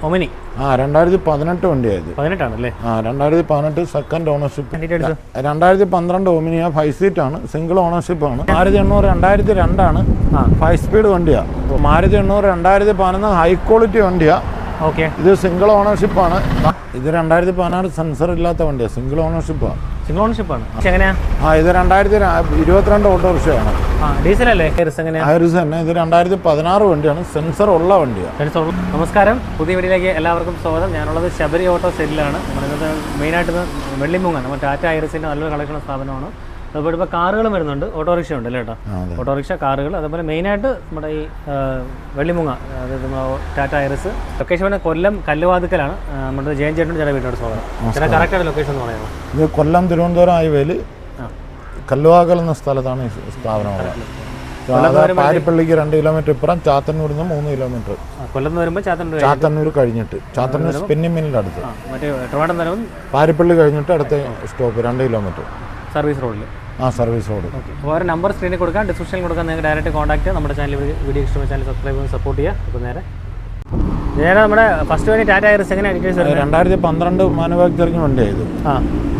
Omni 2018 വണ്ടിയായത്. 18 2018 second ownership. 2012 ഒമിനിയ 5 സീറ്റാണ്, single ownership ആണ്. Maruti 800 2002 5 speed വണ്ടിയാണ്. മാരുതി 800 2011 ഹൈ ക്വാളിറ്റി വണ്ടിയാണ്. ഓക്കെ, ഇത് സിംഗിൾ ഓണർഷിപ്പാണ്. ഇത് 2016 സെൻസർ ഇല്ലാത്ത വണ്ടിയാണ്, സിംഗിൾ ഓണർഷിപ്പാണ്. സിംഗിൾ ഓണർഷിപ്പാണ്. എങ്ങനെയാ? ഇത് 2022 ഓട്ടോറിക്ഷയാണ്. ഡീസൽ അല്ലേ? ഐറിസ് തന്നെ. ഇത് 2016 വണ്ടിയാണ്, സെൻസർ ഉള്ള വണ്ടിയാണ്. നമസ്കാരം, പുതിയ വീഡിയോയിലേക്ക് എല്ലാവർക്കും സ്വാഗതം. ഞാനുള്ളത് ശബരി ഓട്ടോ സെല്ലിലാണ്. നമ്മളിന്നത് മെയിനായിട്ട് വെള്ളിമുങ്ങ, നമ്മൾ ടാറ്റ ഐറിസിൻ്റെ നല്ലൊരു കളക്ഷൻ സ്ഥാപനമാണ്. അതുപോലെ ഇപ്പോൾ കാറുകളും വരുന്നുണ്ട്, ഓട്ടോറിക്ഷ ഉണ്ട് അല്ലേ ചേട്ടാ? ഓട്ടോറിക്ഷ, കാറുകൾ, അതുപോലെ മെയിനായിട്ട് നമ്മുടെ ഈ വെള്ളിമുങ്ങ, അതായത് ടാറ്റ ഐറിസ്. ലൊക്കേഷൻ പിന്നെ കൊല്ലം കല്ലുവാതുക്കലാണ്. നമ്മുടെ ജയൻ ചേട്ടൻ ചേട്ടാ വീട്ടിലോട്ട് സ്വാഗതം. ചേട്ടാ കറക്റ്റായിട്ട് ലൊക്കേഷൻ എന്ന് പറയുന്നത് ഇത് കൊല്ലം തിരുവനന്തപുരം ഹൈവേയിൽ കല്ലുവാകൽ എന്ന സ്ഥലത്താണ് ഈ സ്ഥാപനം. പാരിപ്പള്ളിക്ക് 2 കിലോമീറ്റർ ഇപ്പുറം, ചാത്തന്നൂരിൽ നിന്ന് 3 കിലോമീറ്റർ. കൊല്ലത്ത് വരുമ്പോൾ ചാത്തന്നൂർ കഴിഞ്ഞിട്ട്, ചാത്തന്നൂർ സ്പിന്നിംഗ് മില്ലിൻ്റെ അടുത്ത്. മറ്റേ ട്രിവാൻഡ്രം തലവും പാരിപ്പള്ളി കഴിഞ്ഞിട്ട് അടുത്ത സ്റ്റോപ്പ് 2 കിലോമീറ്റർ സർവീസ് റോഡിൽ. Service road. അപ്പോൾ ഒരു നമ്പർ സ്ക്രീനിൽ കൊടുക്കാം, ഡിസ്ക്രിപ്ഷനിൽ കൊടുക്കാം. നിങ്ങൾക്ക് ഡയറക്റ്റ് കോൺടാക്ട്. നമ്മുടെ ചാനൽ വീഡിയോ ഇഷ്ടമായ ചാനൽ സബ്സ്ക്രൈബ് ചെയ്ത് സപ്പോർട്ട് ചെയ്യുക. അപ്പോൾ നേരെ നമ്മുടെ ഫസ്റ്റ് വണ്ടി ടാറ്റ ഐറിസ് എങ്ങനെയാണ്? 2012 മാനുഫാക്ചറിങ് വണ്ടിയാണ് ഇത്.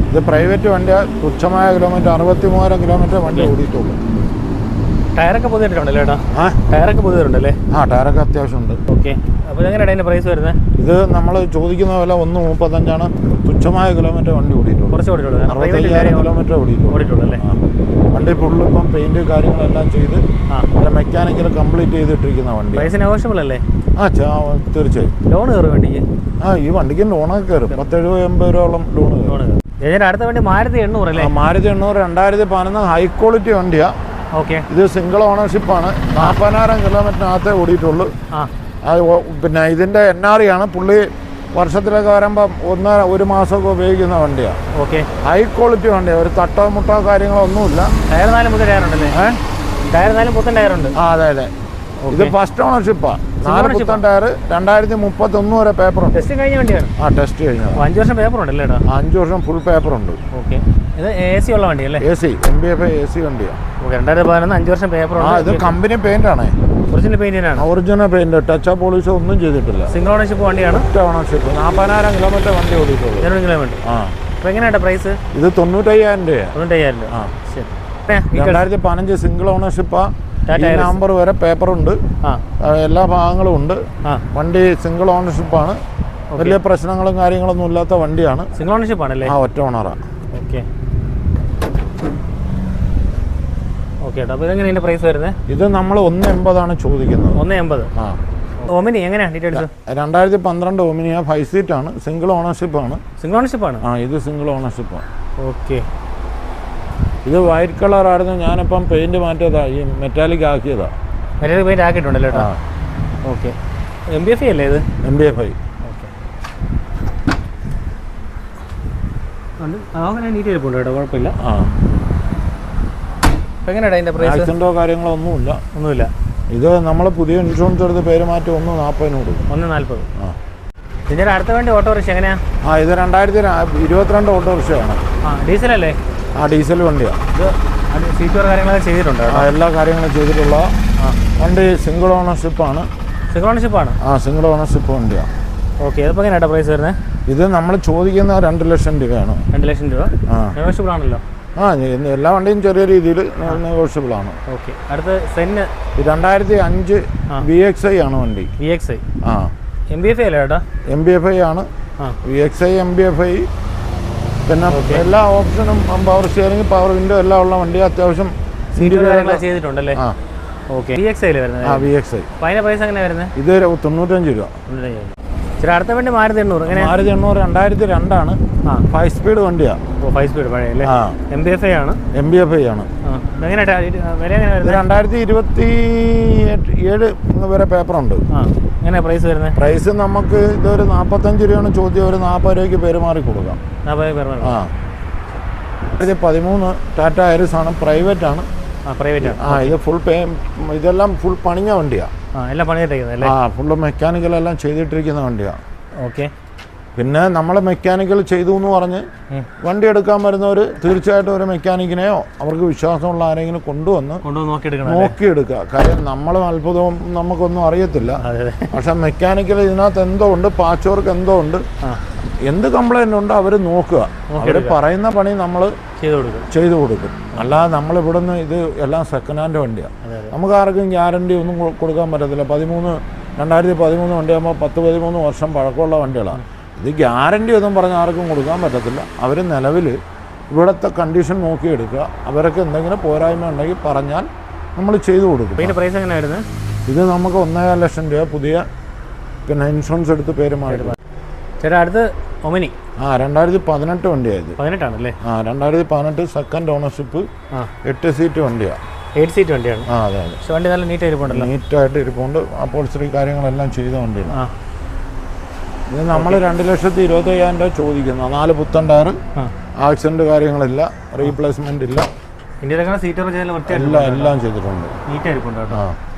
ഇത് പ്രൈവറ്റ് വണ്ടിയാണ്. തുച്ഛമായ കിലോമീറ്റർ 63,000 കിലോമീറ്റർ വണ്ടി ഓടിയിട്ടുള്ളൂ. ടയറൊക്കെ പുതിയിട്ടുണ്ടല്ലേ ചേട്ടാ? ടയറൊക്കെ പുതിയതുണ്ടല്ലേ? ടയറൊക്കെ അത്യാവശ്യമുണ്ട്. ഓക്കെ, അപ്പോൾ എങ്ങനെയാണ് അതിൻ്റെ പ്രൈസ് വരുന്നത്? ഇത് നമ്മൾ ചോദിക്കുന്ന വില 1.35. തുച്ഛമായ കിലോമീറ്റർ വണ്ടി ഓടിയിട്ടുള്ളൂ. കുറച്ച് ഓടിയിട്ടുള്ളൂ. 65,000 കിലോമീറ്റർ ഓടിയിട്ടുള്ളൂ. വണ്ടി ഫുള്ള് ഇപ്പം പെയിന്റ് കാര്യങ്ങളെല്ലാം ചെയ്ത് മെക്കാനിക്കൽ കംപ്ലീറ്റ് ചെയ്തിട്ടിരിക്കുന്ന വണ്ടി. പ്രൈസ് നെഗോഷ്യബിൾ അല്ലേ? തീർച്ചയായും. ലോൺ കയറും വണ്ടിക്ക്? ഈ വണ്ടിക്ക് ലോണൊക്കെ കയറും. 70-80 രൂപയോളം ലോൺ കയറും. അടുത്ത വണ്ടി മാരുതി 800 അല്ലേ? മാരുതി 800 2011 ഹൈ ക്വാളിറ്റി വണ്ടിയാണ്. ഓക്കെ, ഇത് സിംഗിൾ ഓണർഷിപ്പാണ്. 40,000 കിലോമീറ്ററിനകത്തേ ഓടിയിട്ടുള്ളൂ. പിന്നെ ഇതിൻ്റെ NRE ആണ്. പുള്ളി വർഷത്തിലൊക്കെ വരുമ്പോൾ 1 മാസമൊക്കെ ഉപയോഗിക്കുന്ന വണ്ടിയാണ്. ഓക്കെ, ഹൈ ക്വാളിറ്റി വണ്ടിയാണ്. ഒരു തട്ടോ മുട്ടോ കാര്യങ്ങളോ ഒന്നുമില്ല. ടയർ 4 പുത്തൻ ടയറുണ്ടല്ലേ? ടയർ 4 പുത്തൻ ടയറുണ്ട്. അതെ. ഇത് ഫസ്റ്റ് ഓണർഷിപ്പാണ്. 4 പുത്തൻ ടയർ. 2031 വരെ പേപ്പറുണ്ട്. ടെസ്റ്റ് കഴിഞ്ഞ വണ്ടിയാണ്. ടെസ്റ്റ് കഴിഞ്ഞത്. 5 വർഷം പേപ്പർ ഉണ്ടല്ലേ? 5 വർഷം ഫുൾ പേപ്പറുണ്ട്. ഓക്കെ, ഇത് AC ഉള്ള വണ്ടിയല്ലേ? AC MBFI AC വണ്ടിയാണ്. 2011 5 വർഷം പേപ്പർ ഉണ്ട്. ഇത് കമ്പനി പെയിന്റ് ആണ്. ഒറിജിനൽ പെയിന്റിനാണ്. Original paint. ടച്ച് പോളിഷോ ഒന്നും ചെയ്തിട്ടില്ല. സിംഗിൾ ഓണർഷിപ്പ് വണ്ടിയാണ്. ഓണർഷിപ്പ്. 40,000 കിലോമീറ്റർ വണ്ടി ഓടിയിട്ടുള്ളൂ. 2 കിലോമീറ്റർ. അപ്പോൾ എങ്ങനെയാണ് പ്രൈസ്? ഇത് 95,000 രൂപ. 95,000 രൂപ. ശരി. 2015 സിംഗിൾ ഓണർഷിപ്പാണ്. നവംബർ വരെ പേപ്പറുണ്ട്. എല്ലാ ഭാഗങ്ങളും ഉണ്ട്. വണ്ടി സിംഗിൾ ഓണർഷിപ്പാണ്. വലിയ പ്രശ്നങ്ങളും കാര്യങ്ങളൊന്നും ഇല്ലാത്ത വണ്ടിയാണ്. സിംഗിൾ ഓണർഷിപ്പ് ആണല്ലേ? ഒറ്റ ഓണറാണ്. Okay okay. അപ്പോൾ ഇതെങ്ങനെ ഇതിൻ്റെ പ്രൈസ് വരുന്നത്? ഇത് നമ്മൾ 1.80 ചോദിക്കുന്നത്. 1.80. ഒമിനി എങ്ങനെയാണ് ഡീറ്റെയിൽസ്? 2012 ഒമിനിയ 5 സീറ്റാണ്, സിംഗിൾ ഓണർഷിപ്പാണ്. സിംഗിൾ ഓണർഷിപ്പാണ്? ഇത് സിംഗിൾ ഓണർഷിപ്പാണ്. ഓക്കെ, ഇത് വൈറ്റ് കളറായിരുന്നു. ഞാനിപ്പം പെയിന്റ് മാറ്റിയതാണ്, ഈ മെറ്റാലിക് ആക്കിയതാണ്. മെറ്റാലിക് പെയിന്റ് ആക്കിയിട്ടുണ്ടല്ലോ കേട്ടോ. ഓക്കെ, MBFI അല്ലേ ഇത്? MBFI. ഓക്കെ, അങ്ങനെ നീറ്റ് ചെയ്തിട്ടുണ്ട് കേട്ടോ, കുഴപ്പമില്ല. അപ്പോൾ എങ്ങനെയാണ് അതിൻ്റെ പ്രൈസ്? ആക്സിഡൻറ്റോ കാര്യങ്ങളോ ഒന്നുമില്ല. ഇത് നമ്മൾ പുതിയ ഇൻഷുറൻസ് എടുത്ത് പേര് മാറ്റി 1.40 കൊടുക്കും. 1.40. ഇതിൻ്റെ അടുത്ത വേണ്ടി ഓട്ടോറിക്ഷ എങ്ങനെയാണ്? ഇത് 2022 ഓട്ടോറിക്ഷയാണ്. ഡീസൽ അല്ലേ? ഡീസൽ വണ്ടിയാണ്. ഇത് സീറ്റോർ കാര്യങ്ങളൊക്കെ ചെയ്തിട്ടുണ്ട്. എല്ലാ കാര്യങ്ങളും ചെയ്തിട്ടുള്ള വണ്ടി. സിംഗിൾ ഓണർഷിപ്പാണ്. സിംഗിൾ ഓണർഷിപ്പാണ്? സിംഗിൾ ഓണർഷിപ്പ് വണ്ടിയാണ്. ഓക്കെ, ഇതിപ്പോൾ എങ്ങനെയാണ് പ്രൈസ് വരുന്നത്? ഇത് നമ്മൾ ചോദിക്കുന്ന 2 ലക്ഷം രൂപയാണ്. 2 ലക്ഷം രൂപ നെഗോഷ്യബിൾ ആണല്ലോ? എല്ലാ വണ്ടിയും ചെറിയ രീതിയിൽ നെഗോഷ്യബിൾ ആണ്. ഓക്കെ, അടുത്ത് സെന്ന് 2005 VXI ആണ് വണ്ടി. VXI MBFI അല്ലേ ചേട്ടാ? MBFI ആണ്. VXI MBFI. പിന്നെ എല്ലാ ഓപ്ഷനും പവർ സ്റ്റിയറിംഗ്, പവർ വിൻഡോ എല്ലാം ഉള്ള വണ്ടി. അത്യാവശ്യം ചെയ്തിട്ടുണ്ടല്ലേ? ഓക്കെ, VXI വരുന്നത്? VXI. അപ്പോൾ അതിൻ്റെ പ്രൈസ് എങ്ങനെയാണ് വരുന്നത്? ഇത് 95 രൂപ. ശരി, അടുത്ത വണ്ടി മാരുതി 800. മാരുതി 800 2002 5 സ്പീഡ് വണ്ടിയാണ്. 5 സ്പീഡ് പഴയ അല്ലേ? MBFI ആണ്. MBFI ആണ്. വില എങ്ങനെയാണ്? 2027 വരെ പേപ്പറുണ്ട്. എങ്ങനെയാണ് പ്രൈസ് വരുന്നത്? പ്രൈസ് നമുക്ക് ഇതൊരു 45 രൂപയാണ് ചോദ്യം. ഒരു 40 രൂപയ്ക്ക് പെരുമാറി കൊടുക്കാം. 2013 ടാറ്റ ഐറിസ് ആണ്. പ്രൈവറ്റ് ആണ്. ഇത് ഫുൾ ഇതെല്ലാം ഫുൾ പണിഞ്ഞ വണ്ടിയാണ്. എല്ലാം പണിതിട്ടിരിക്കുന്നത്? ഫുള്ള് മെക്കാനിക്കലെല്ലാം ചെയ്തിട്ടിരിക്കുന്ന വണ്ടിയാണ്. ഓക്കെ, പിന്നെ നമ്മൾ മെക്കാനിക്കൽ ചെയ്തു എന്ന് പറഞ്ഞ് വണ്ടി എടുക്കാൻ വരുന്നവർ തീർച്ചയായിട്ടും ഒരു മെക്കാനിക്കിനെയോ അവർക്ക് വിശ്വാസമുള്ള ആരെങ്കിലും കൊണ്ടുവന്ന് നോക്കിയെടുക്കുക. കാര്യം നമ്മൾ അത്ഭുതവും നമുക്കൊന്നും അറിയത്തില്ല. പക്ഷെ മെക്കാനിക്കൽ ഇതിനകത്ത് എന്തോ ഉണ്ട്, പാച്ച് വർക്ക് എന്തോ ഉണ്ട്, എന്ത് കംപ്ലൈൻ്റ് ഉണ്ടോ അവർ നോക്കുക. അവർ പറയുന്ന പണി നമ്മൾ ചെയ്തു കൊടുക്കും. അല്ലാതെ നമ്മൾ ഇവിടുന്ന് ഇത് എല്ലാം സെക്കൻഡ് ഹാൻഡ് വണ്ടിയാണ്. നമുക്ക് ആർക്കും ഗ്യാരണ്ടി ഒന്നും കൊടുക്കാൻ പറ്റത്തില്ല. 2013 വണ്ടിയാകുമ്പോൾ 10-13 വർഷം പഴക്കമുള്ള വണ്ടികളാണ്. ഇത് ഗ്യാരണ്ടി ഒന്നും പറഞ്ഞ് ആർക്കും കൊടുക്കാൻ പറ്റത്തില്ല. അവർ നിലവിൽ ഇവിടുത്തെ കണ്ടീഷൻ നോക്കിയെടുക്കുക. അവരൊക്കെ എന്തെങ്കിലും പോരായ്മ ഉണ്ടെങ്കിൽ പറഞ്ഞാൽ നമ്മൾ ചെയ്തു കൊടുക്കും. ഇതിൻ്റെ പ്രൈസ് എങ്ങനെയായിരുന്നു? ഇത് നമുക്ക് 1.5 ലക്ഷം രൂപ പുതിയ പിന്നെ ഇൻഷുറൻസ് എടുത്ത് പേര് മാറി. ചേട്ടാ അടുത്ത് ഒമിനി 2018 വണ്ടിയായത്. 18ആണല്ലേ? 2018 സെക്കൻഡ് ഓണർഷിപ്പ് 8 സീറ്റ് വണ്ടിയാണ്. 8 സീറ്റ് വണ്ടിയാണ്. അതെ അതെ. വണ്ടി നല്ല നീറ്റായിട്ട് ഇരിപ്പുണ്ടല്ലോ. നീറ്റായിട്ട് ഇരിപ്പുണ്ട്. അപ്പോൾസറി കാര്യങ്ങളെല്ലാം ചെയ്ത വണ്ടിയാണ്. ഇത് നമ്മൾ 2,25,000 രൂപ ചോദിക്കുന്നത്. 4 പുത്തൻ ടയർ, ആക്സിഡന്റ് കാര്യങ്ങളില്ല, റീപ്ലേസ്മെന്റ് ഇല്ല, എല്ലാം ചെയ്തിട്ടുണ്ട്. നീറ്റായിരിക്കും കേട്ടോ.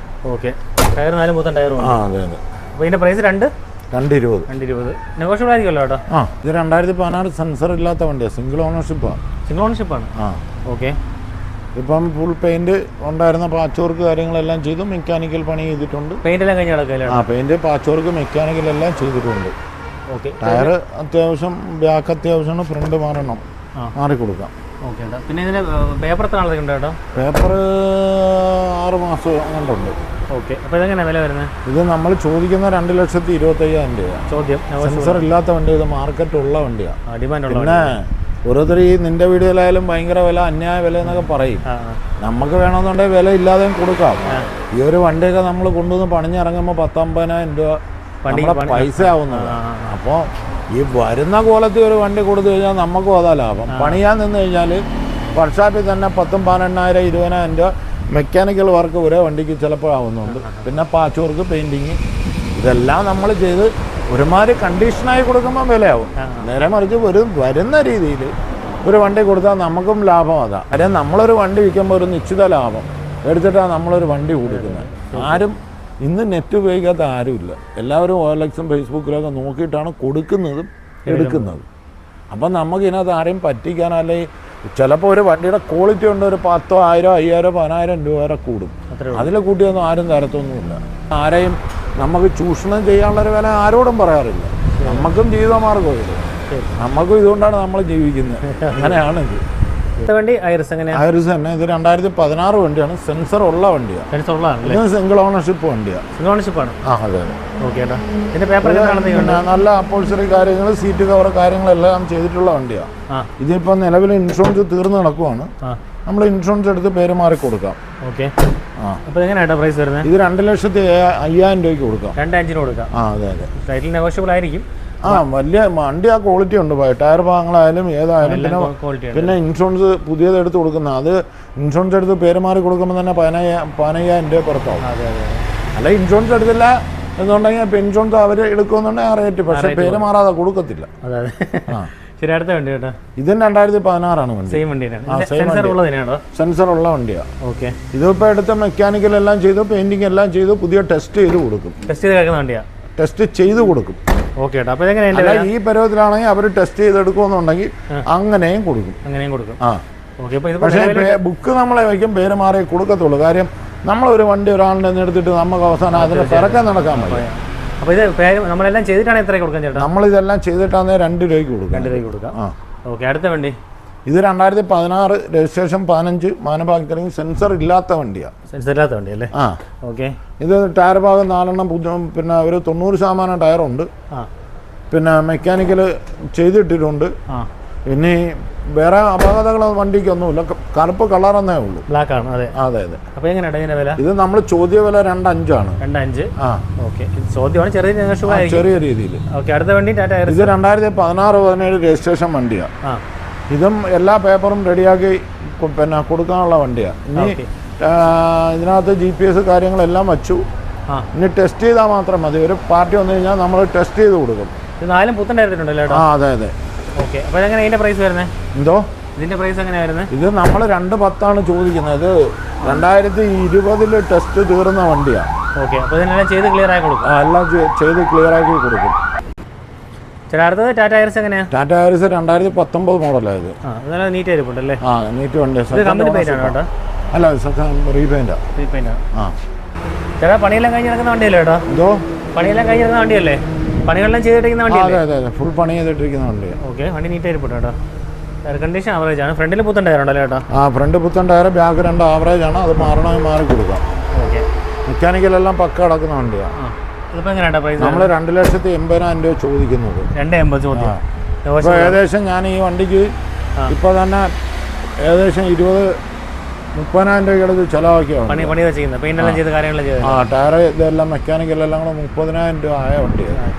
ഓക്കെ. ടയർ 4 പുത്തൻ ടയറും. അതെ അതെ. അപ്പോൾ ഇതിന്റെ പ്രൈസ് 220 നെഗോഷ്യബിൾ ആയിരിക്കുമല്ലോ കേട്ടോ. ഇത് 2016 സെൻസർ ഇല്ലാത്ത വണ്ടിയാണ്. സിംഗിൾ ഓണർഷിപ്പാണ്. ഓക്കെ. ഇപ്പം ഫുൾ പെയിന്റ് ഉണ്ടായിരുന്ന പാച്ച് വർക്ക് കാര്യങ്ങളെല്ലാം ചെയ്തു. മെക്കാനിക്കൽ പണി ചെയ്തിട്ടുണ്ട്. പെയിന്റ് എല്ലാം കഴിഞ്ഞ കിടക്കില്ല. പെയിന്റ്, പാച്ച് വർക്ക്, മെക്കാനിക്കൽ എല്ലാം ചെയ്തിട്ടുണ്ട്. ഓക്കെ. ടയർ അത്യാവശ്യം, ബാക്ക് അത്യാവശ്യമാണ്, ഫ്രണ്ട് മാറി കൊടുക്കാം. ഓക്കെ. പിന്നെ ഇതിന് പേപ്പർ എത്ര നാളത്തേക്ക് ഉണ്ട് കേട്ടോ? പേപ്പർ 6 മാസം കൊണ്ടുണ്ട്. ഓക്കെ. അപ്പോൾ ഇതെങ്ങനെയാണ് വില വരുന്നത്? ഇത് നമ്മൾ ചോദിക്കുന്ന 2,25,000 രൂപ. ചോദ്യം സെൻസർ ഇല്ലാത്ത വണ്ടി, ഇത് മാർക്കറ്റ് ഉള്ള വണ്ടിയാണ്. ഡിമാൻഡ്. പിന്നെ ഓരോരുത്തർ ഈ നിന്റെ വീഡിയോയിലായാലും ഭയങ്കര വില, അന്യായ വില എന്നൊക്കെ പറയും. നമുക്ക് വേണമെന്നുണ്ടെങ്കിൽ വില ഇല്ലാതെയും കൊടുക്കാം. ഈ ഒരു വണ്ടിയൊക്കെ നമ്മൾ കൊണ്ടുവന്ന് പണിഞ്ഞിറങ്ങുമ്പോൾ 10-50,000 രൂപ നമ്മുടെ പൈസ ആവുന്നത്. അപ്പോൾ ഈ വരുന്ന കോലത്തിൽ ഒരു വണ്ടി കൊടുത്തു കഴിഞ്ഞാൽ നമുക്കും അതാ ലാഭം. പണിയാൻ നിന്ന് കഴിഞ്ഞാൽ വർക്ക്ഷോപ്പിൽ തന്നെ 10,000-12,000 20,000 രൂപ മെക്കാനിക്കൽ വർക്ക് ഒരേ വണ്ടിക്ക് ചിലപ്പോൾ ആവുന്നുണ്ട്. പിന്നെ പാച്ച് വർക്ക്, പെയിൻറ്റിങ്, ഇതെല്ലാം നമ്മൾ ചെയ്ത് ഒരുമാതിരി കണ്ടീഷനായി കൊടുക്കുമ്പോൾ വിലയാവും. നേരെ മറിച്ച് വരുന്ന രീതിയിൽ ഒരു വണ്ടി കൊടുത്താൽ നമുക്കും ലാഭം അതാ. കാര്യം നമ്മളൊരു വണ്ടി വിൽക്കുമ്പോൾ ഒരു നിശ്ചിത ലാഭം എടുത്തിട്ടാണ് നമ്മളൊരു വണ്ടി കൊടുക്കുന്നത്. ആരും ഇന്ന് നെറ്റ് ഉപയോഗിക്കാത്ത ആരുമില്ല. എല്ലാവരും OLX-ഉം ഫേസ്ബുക്കിലൊക്കെ നോക്കിയിട്ടാണ് കൊടുക്കുന്നതും എടുക്കുന്നതും. അപ്പം നമുക്ക് ഇതിനകത്ത് ആരെയും പറ്റിക്കാൻ, അല്ലെങ്കിൽ ചിലപ്പോൾ ഒരു വണ്ടിയുടെ ക്വാളിറ്റി കൊണ്ട് ഒരു 10,000, 5,000, 10,000 രൂപ വരെ കൂടും. അതിൽ കൂട്ടിയൊന്നും ആരും തരത്തൊന്നുമില്ല. ആരെയും നമുക്ക് ചൂഷണം ചെയ്യാനുള്ളൊരു വില ആരോടും പറയാറില്ല. നമുക്കും ജീവിതമാർഗ്ഗമില്ല. നമുക്കും ഇതുകൊണ്ടാണ് നമ്മൾ ജീവിക്കുന്നത്. അങ്ങനെയാണ് ഇത്. ഐറിസ് തന്നെ. ഇത് 2016 വണ്ടിയാണ്. സെൻസർ ഉള്ള വണ്ടിയാണ്. ഇത് സിംഗിൾ ഓണർഷിപ്പ് വണ്ടിയാണ്. അതെ അതെ. നല്ല അപ്പോൾസറി കാര്യങ്ങൾ, സീറ്റ് കവർ കാര്യങ്ങളെല്ലാം ചെയ്തിട്ടുള്ള വണ്ടിയാണ്. ഇതിപ്പോൾ നിലവിൽ ഇൻഷുറൻസ് തീർന്ന് നടക്കുവാണ്. നമ്മൾ ഇൻഷുറൻസ് എടുത്ത് പേര് മാറി കൊടുക്കാം. ഇത് 2,05,000 രൂപയ്ക്ക് കൊടുക്കാം. 2,500 കൊടുക്കാം. അതെ അതെ. നെഗോഷ്യബിൾ ആയിരിക്കും. വലിയ വണ്ടി, ആ ക്വാളിറ്റി ഉണ്ട്. ടയർ ഭാഗങ്ങളായാലും ഏതായാലും. പിന്നെ ഇൻഷുറൻസ് പുതിയത് എടുത്ത് കൊടുക്കുന്ന, അത് ഇൻഷുറൻസ് എടുത്ത് പേര് മാറി കൊടുക്കുമ്പോൾ തന്നെ 15,000 രൂപ പുറത്താവും. അല്ല ഇൻഷുറൻസ് എടുത്തില്ല എന്നുണ്ടെങ്കിൽ ഇപ്പം ഇൻഷുറൻസ് അവർ എടുക്കുന്നുണ്ടെങ്കിൽ ആ റേറ്റ്. പക്ഷേ പേര് മാറാതെ കൊടുക്കത്തില്ല. ശരി. അടുത്ത വണ്ടി കേട്ടോ. ഇതും 2016 വണ്ടി. സെൻസർ ഉള്ള വണ്ടിയാണ്. ഓക്കെ. ഇതിപ്പോൾ എടുത്ത മെക്കാനിക്കൽ എല്ലാം ചെയ്തു, പെയിന്റിംഗ് എല്ലാം ചെയ്തു, പുതിയ ടെസ്റ്റ് ചെയ്ത് കൊടുക്കും. ടെസ്റ്റ് ചെയ്ത് കൊടുക്കും. അല്ല ഈ പരുവത്തിലാണെങ്കിൽ അവർ ടെസ്റ്റ് ചെയ്തെടുക്കുമെന്നുണ്ടെങ്കിൽ അങ്ങനെയും കൊടുക്കും. പക്ഷേ ബുക്ക് നമ്മളെ വയ്ക്കും, പേര് മാറി കൊടുക്കത്തുള്ളൂ. കാര്യം നമ്മളൊരു വണ്ടി ഒരാളുടെ എടുത്തിട്ട് നമുക്ക് അവസാനം അതിന് പിറക്കാൻ നടക്കാൻ പറ്റും. നമ്മളെല്ലാം ചെയ്തിട്ടാണ് എത്ര കൊടുക്കാൻ ചേട്ടാ? നമ്മളിതെല്ലാം ചെയ്തിട്ടാണ് 2 രൂപയ്ക്ക് കൊടുക്കാം. 2 രൂപയ്ക്ക് കൊടുക്കാം. ഓക്കെ. അടുത്ത വണ്ടി ഇത് 2016 രജിസ്ട്രേഷൻ 15 മാനുഫാക്ചറിങ് സെൻസർ ഇല്ലാത്ത വണ്ടിയാണ്. സെൻസർ ഇല്ലാത്ത വണ്ടി അല്ലേ? ഓക്കെ. ഇത് ടയർ ഭാഗം 4 പിന്നെ ഒരു 90% ടയറുണ്ട്. പിന്നെ മെക്കാനിക്കൽ ചെയ്തിട്ടിട്ടുണ്ട്. ഇനി വേറെ അപകടങ്ങൾ വണ്ടിക്കൊന്നുമില്ല. കറുപ്പ് കളറെന്നേ ഉള്ളൂ. ബ്ലാക്ക് ആണ്. അതെ അതെ അതെ. അപ്പോൾ എങ്ങനെയാണ് വില? ഇത് നമ്മൾ ചോദ്യ വില 2,500 ആണ്. 2,500. ഓക്കെ. ചോദ്യമാണ് ചെറിയ രീതിയിൽ. ഓക്കെ. അടുത്ത വണ്ടി ടാറ്റ ഐറിസ്. ഇത് 2016-17 രജിസ്ട്രേഷൻ വണ്ടിയാണ്. ഇതും എല്ലാ പേപ്പറും റെഡിയാക്കി പിന്നെ കൊടുക്കാനുള്ള വണ്ടിയാണ്. ഇനി ഇതിനകത്ത് GPS കാര്യങ്ങളെല്ലാം വച്ചു. ഇനി ടെസ്റ്റ് ചെയ്താൽ മാത്രം മതി. ഒരു പാർട്ടി വന്നു കഴിഞ്ഞാൽ നമ്മൾ ടെസ്റ്റ് ചെയ്ത് കൊടുക്കും. ഇത് 4 പുത്തൻ ടയറിട്ടുണ്ടല്ലോ. അതെ അതെ. ഓക്കെ. അപ്പോൾ എങ്ങനെ ഇതിന്റെ പ്രൈസ് വരുന്നത്? എന്തോ ഇതിന്റെ പ്രൈസ് എങ്ങനെയാണ് വരുന്നത്? ഇത് നമ്മൾ 2,10,000 ചോദിക്കുന്നത്. ഇത് 2020 ടെസ്റ്റ് തീർന്ന വണ്ടിയാണ്. ഓക്കെ. അപ്പോൾ ഇതിനെല്ലാം ചെയ്ത് ക്ലിയർ ആക്കി കൊടുക്കും. എല്ലാം ചെയ്ത് ക്ലിയർ ആക്കി കൊടുക്കും. ചേട്ടാ അടുത്തത് ടാറ്റ ഐറിസ് എങ്ങനെയാ? ടാറ്റ ഐറിസ് 2019 മോഡലായത്. നല്ല നീറ്റ് ആയിരിപ്പുണ്ടല്ലേ? നീറ്റ് വണ്ടി. കമ്പനി പെയിന്റ് ആണ് കേട്ടോ? അല്ല, റീപെയിൻ്റാ. ചേട്ടാ പണിയെല്ലാം കഴിഞ്ഞ് നടക്കുന്ന വണ്ടിയല്ലേ ചേട്ടാ? എന്തോ പണിയെല്ലാം കഴിഞ്ഞ് നടക്കുന്ന വണ്ടിയല്ലേ? പണികളെല്ലാം ചെയ്തിട്ടിരിക്കുന്ന വണ്ടിയല്ലേ? അതെ, ഫുൾ പണി ചെയ്തിട്ടിരിക്കുന്ന വണ്ടിയാണ്. ഓക്കെ, വണ്ടി നീറ്റ് ആയിരിക്കും കേട്ടോ. എയർ കണ്ടീഷൻ ആവറേജ് ആണ്. ഫ്രണ്ടിൽ പുത്തൻ ടയർ ഉണ്ടല്ലോ ചേട്ടാ? ഫ്രണ്ട് പുത്തൻ ടയർ, ബാക്ക് 2 ആവറേജ് ആണ്. അത് മാറണമെങ്കിൽ മാറി കൊടുക്കാം. ഓക്കെ, മെക്കാനിക്കലെല്ലാം പക്ക കിടക്കുന്ന വണ്ടിയാണ്. ഇതിപ്പോൾ എങ്ങനെയാ പ്രൈസ്? നമ്മൾ 2,80,000 രൂപ ചോദിക്കുന്നത്. 280 ചോദ്യം. ഇപ്പോൾ ഏകദേശം ഞാൻ ഈ വണ്ടിക്ക് ഇപ്പോൾ തന്നെ ഏകദേശം 20-30,000 രൂപയുടെ ചിലവാക്കിയാണ് പണി ചെയ്യുന്നത്. പെയിൻ്റെല്ലാം ചെയ്ത് കാര്യങ്ങളെല്ലാം ചെയ്ത് ടയർ ഇതെല്ലാം മെക്കാനിക്കലെല്ലാം കൂടെ 30,000 രൂപ ആയ വണ്ടിയാണ്.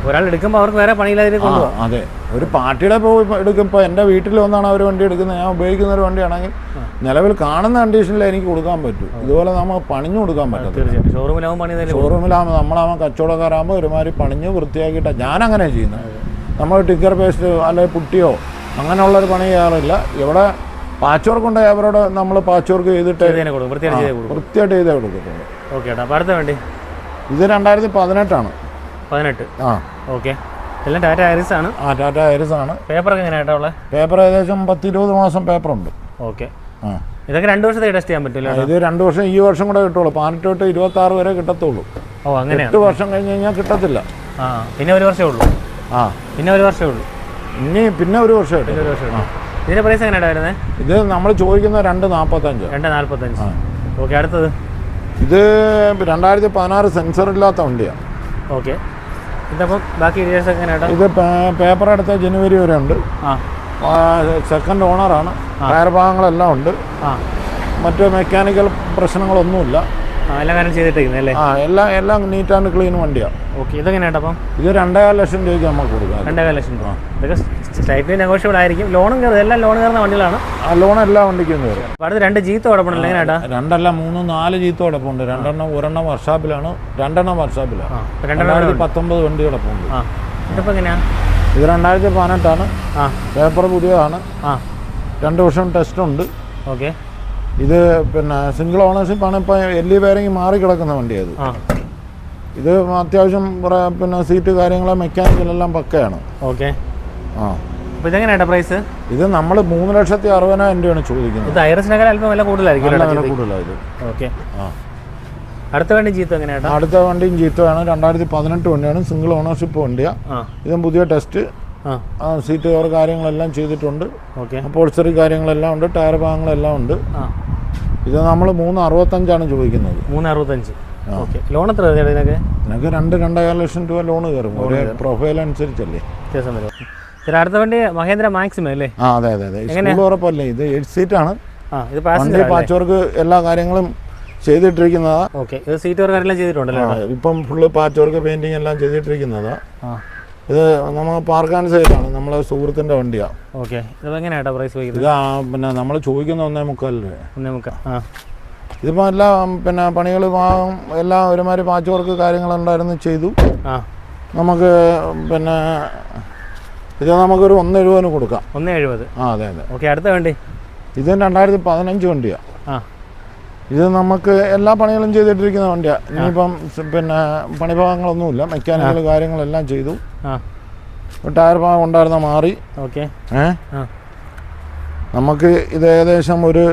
ഒരാൾ എടുക്കുമ്പോൾ അവർക്ക് വേറെ പണിയില്ലാതെ കൊണ്ടുപോകും. അതെ, ഒരു പാർട്ടിയുടെ എടുക്കും. ഇപ്പോൾ എൻ്റെ വീട്ടിൽ വന്നാണ് അവർ വണ്ടി എടുക്കുന്നത്. ഞാൻ ഉപയോഗിക്കുന്ന ഒരു വണ്ടിയാണെങ്കിൽ നിലവിൽ കാണുന്ന കണ്ടീഷനിൽ എനിക്ക് കൊടുക്കാൻ പറ്റും. ഇതുപോലെ നമ്മൾ പണിഞ്ഞു കൊടുക്കാൻ പറ്റും. തീർച്ചയായിട്ടും ഷോറൂമിലാകുമ്പോൾ നമ്മളാകുമ്പോൾ കച്ചവടക്കാരാകുമ്പോൾ ഒരുമാതിരി പണിഞ്ഞ് വൃത്തിയാക്കിയിട്ടാണ് ഞാനങ്ങനെ ചെയ്യുന്നത്. നമ്മൾ ടിക്കർ പേസ്റ്റ് അല്ലെങ്കിൽ പുട്ടിയോ അങ്ങനെയുള്ളൊരു പണി ചെയ്യാറില്ല. ഇവിടെ പാച്ച് വർക്ക് ഉണ്ടെങ്കിൽ അവരോട് നമ്മൾ പാച്ച് വർക്ക് ചെയ്തിട്ട് വൃത്തിയായിട്ട് ചെയ്തേ കൊടുക്കത്തുള്ളൂ. ഓക്കെ ഏട്ടാ, അപ്പോൾ അടുത്ത വേണ്ടി ഇത് 2018 18. ഓക്കെ, എല്ലാം ടാറ്റ ഐറിസ് ആണ്. ടാറ്റ ഐറിസ് ആണ്. പേപ്പറൊക്കെ എങ്ങനെയാ ഉള്ളത്? പേപ്പർ ഏകദേശം 10-20 മാസം പേപ്പറുണ്ട്. ഓക്കെ, ഇതൊക്കെ 2 വർഷത്തെ ടെസ്റ്റ് ചെയ്യാൻ പറ്റില്ല? ഇത് 2 വർഷം, ഈ വർഷം കൂടെ കിട്ടുള്ളൂ. 18 തൊട്ട് 26 വരെ കിട്ടത്തുള്ളൂ. ഓ, അങ്ങനെ 8 വർഷം കഴിഞ്ഞ് കഴിഞ്ഞാൽ കിട്ടത്തില്ല. പിന്നെ 1 വർഷമേ ഉള്ളൂ. പിന്നെ 1 വർഷമേ ഉള്ളൂ. പിന്നെ 1 വർഷം കിട്ടും. ഇതിന്റെ പ്രൈസ് എങ്ങനെയാ വരുന്നത്? ഇത് നമ്മൾ ചോദിക്കുന്ന 2,45. 2,45. ഓക്കെ, അടുത്തത് ഇത് 2016 സെൻസർ ഇല്ലാത്ത വണ്ടിയാണ്. ഓക്കെ, ഇതപ്പോൾ ബാക്കി ഡീറ്റെയിൽസ് എങ്ങനെയാ? ഇത് പേപ്പർ എടുത്ത ജനുവരി വരെ ഉണ്ട്. സെക്കൻഡ് ഓണറാണ്. ടയർ ഭാഗങ്ങളെല്ലാം ഉണ്ട്. മറ്റ് മെക്കാനിക്കൽ പ്രശ്നങ്ങളൊന്നുമില്ല. എല്ലാ കാര്യം ചെയ്തിട്ടിരിക്കുന്നല്ലേ? എല്ലാം നീറ്റ് ആൻഡ് ക്ലീൻ വണ്ടിയാണ്. ഓക്കെ, ഇതെങ്ങനെയാ അപ്പം? ഇത് 2,50,000 രൂപയ്ക്ക് നമുക്ക് കൊടുക്കാം. 2,50,000 രൂപ. ഇതൊക്കെ സ്ലൈറ്റ്ലി നെഗോഷ്യബിൾ ആയിരിക്കും. ലോണും കയറും, എല്ലാം ലോൺ കയറുന്ന വണ്ടികളാണ്. ലോൺ എല്ലാ വണ്ടിക്കും കയറും. അടുത്ത് 2 ജീത്ത് കുഴപ്പമില്ല. എങ്ങനെയാ? 2-4 ജീത്ത് കിടപ്പുണ്ട്. 2 ഒരെണ്ണം വർഷാപ്പിലാണ്. 2 വർഷാപ്പിലാണ്. 2019 വണ്ടി കിടപ്പുണ്ട്. ഇതിപ്പോൾ എങ്ങനെയാ? ഇത് 2018 ആണ്. പേപ്പർ പുതിയതാണ്. 2 വർഷം ടെസ്റ്റ് ഉണ്ട്. ഓക്കെ, ഇത് പിന്നെ സിംഗിൾ ഓണർഷിപ്പാണ്. ഇപ്പോൾ എല്ലി ബെയറിംഗ് മാറി കിടക്കുന്ന വണ്ടിയത്. ഇത് അത്യാവശ്യം പിന്നെ സീറ്റ് കാര്യങ്ങൾ മെക്കാനിക്കലെല്ലാം പക്കയാണ്. ഓക്കെ, അപ്പോൾ ഇതെങ്ങനെയാ പ്രൈസ്? ഇത് നമ്മൾ 3,60,000 രൂപയാണ് ചോദിക്കുന്നത്. ഇത് ഐറിസിനേക്കാൾ അല്പം വില കൂടുതലായിരിക്കും. കൂടുതലായത്. ഓക്കെ, അടുത്ത വണ്ടി ജീത്ത് എങ്ങനെയാണ്? അടുത്ത വണ്ടിയും ജീത്തുമാണ്. 2018 വണ്ടിയാണ്. സിംഗിൾ ഓണർഷിപ്പ് വണ്ടിയാണ്. ഇതും പുതിയ ടെസ്റ്റ്. സീറ്റ് കവർ കാര്യങ്ങളെല്ലാം ചെയ്തിട്ടുണ്ട്. അപ്പോൾസറി കാര്യങ്ങളെല്ലാം ഉണ്ട്. ടയർ ഭാഗങ്ങളെല്ലാം ഉണ്ട്. ഇത് നമ്മൾ 3,65 ചോദിക്കുന്നത്. 3,65. ഓക്കെ, ലോൺ എത്ര ഇതിനൊക്കെ? ഇതിനൊക്കെ 2-2.5 ലക്ഷം രൂപ ലോൺ കയറും. ഒരേ പ്രൊഫൈൽ അനുസരിച്ചല്ലേ വ്യത്യാസം വരും. അടുത്ത വണ്ടി മഹേന്ദ്ര മാക്സിമം അല്ലേ? അതെ. ഉറപ്പല്ലേ. ഇത് 8 സീറ്റാണ്. വണ്ടി പാച്ച് വർക്ക് എല്ലാ കാര്യങ്ങളും ചെയ്തിട്ടിരിക്കുന്നതാ. ഓക്കെ, ഇത് സീറ്റ് വർക്ക് എല്ലാം ചെയ്തിട്ടുണ്ടല്ലോ. ഇപ്പം ഫുള്ള് പാച്ച് വർക്ക് പെയിന്റിങ് എല്ലാം ചെയ്തിട്ടിരിക്കുന്നതാ. ഇത് നമ്മൾ പാർക്കാൻ സൈഡാണ്. നമ്മളെ സുഹൃത്തിൻ്റെ വണ്ടിയാണ്. ഓക്കെ, ഇത് എങ്ങനെയാ പ്രൈസ്? ഇത് പിന്നെ നമ്മൾ ചോദിക്കുന്ന 1,45 രൂപ. 1,45. ഇതിപ്പോൾ എല്ലാം പിന്നെ പണികൾ എല്ലാം ഒരുമാതിരി പാച്ച് വർക്ക് കാര്യങ്ങളുണ്ടായിരുന്നു, ചെയ്തു. നമുക്ക് പിന്നെ ഇത് നമുക്കൊരു 1,70 കൊടുക്കാം. 1,70. അതെ. ഓക്കെ, അടുത്ത വണ്ടി ഇത് 2015 വണ്ടിയാണ്. ഇത് നമുക്ക് എല്ലാ പണികളും ചെയ്തിട്ടിരിക്കുന്ന വണ്ടിയാണ്. ഇനിയിപ്പം പിന്നെ പണിഭാഗങ്ങളൊന്നുമില്ല. മെക്കാനിക്കൽ കാര്യങ്ങളെല്ലാം ചെയ്തു. ടയർ ഭാഗം ഉണ്ടായിരുന്ന മാറി. ഓക്കെ, നമുക്ക് ഇത് ഏകദേശം ഒരു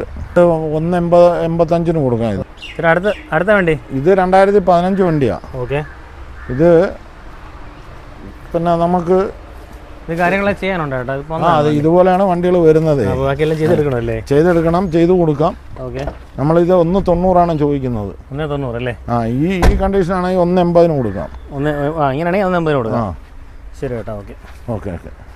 1,85 കൊടുക്കാം. ഇത് അടുത്ത വണ്ടി ഇത് 2015 വണ്ടിയാണ്. ഓക്കെ, ഇത് പിന്നെ നമുക്ക് കാര്യങ്ങളൊക്കെ ചെയ്യാനുണ്ട്. അതെ, ഇതുപോലെയാണ് വണ്ടികൾ വരുന്നത്. ചെയ്തെടുക്കണം, ചെയ്തു കൊടുക്കാം. നമ്മളിത് 1,90 ചോദിക്കുന്നത്. 1,90 അല്ലേ? ഈ കണ്ടീഷനാണെങ്കിൽ 1,80 കൊടുക്കാം. ഇങ്ങനെയാണെങ്കിൽ 1,80 കൊടുക്കാം. ശരി കേട്ടോ. ഓക്കെ.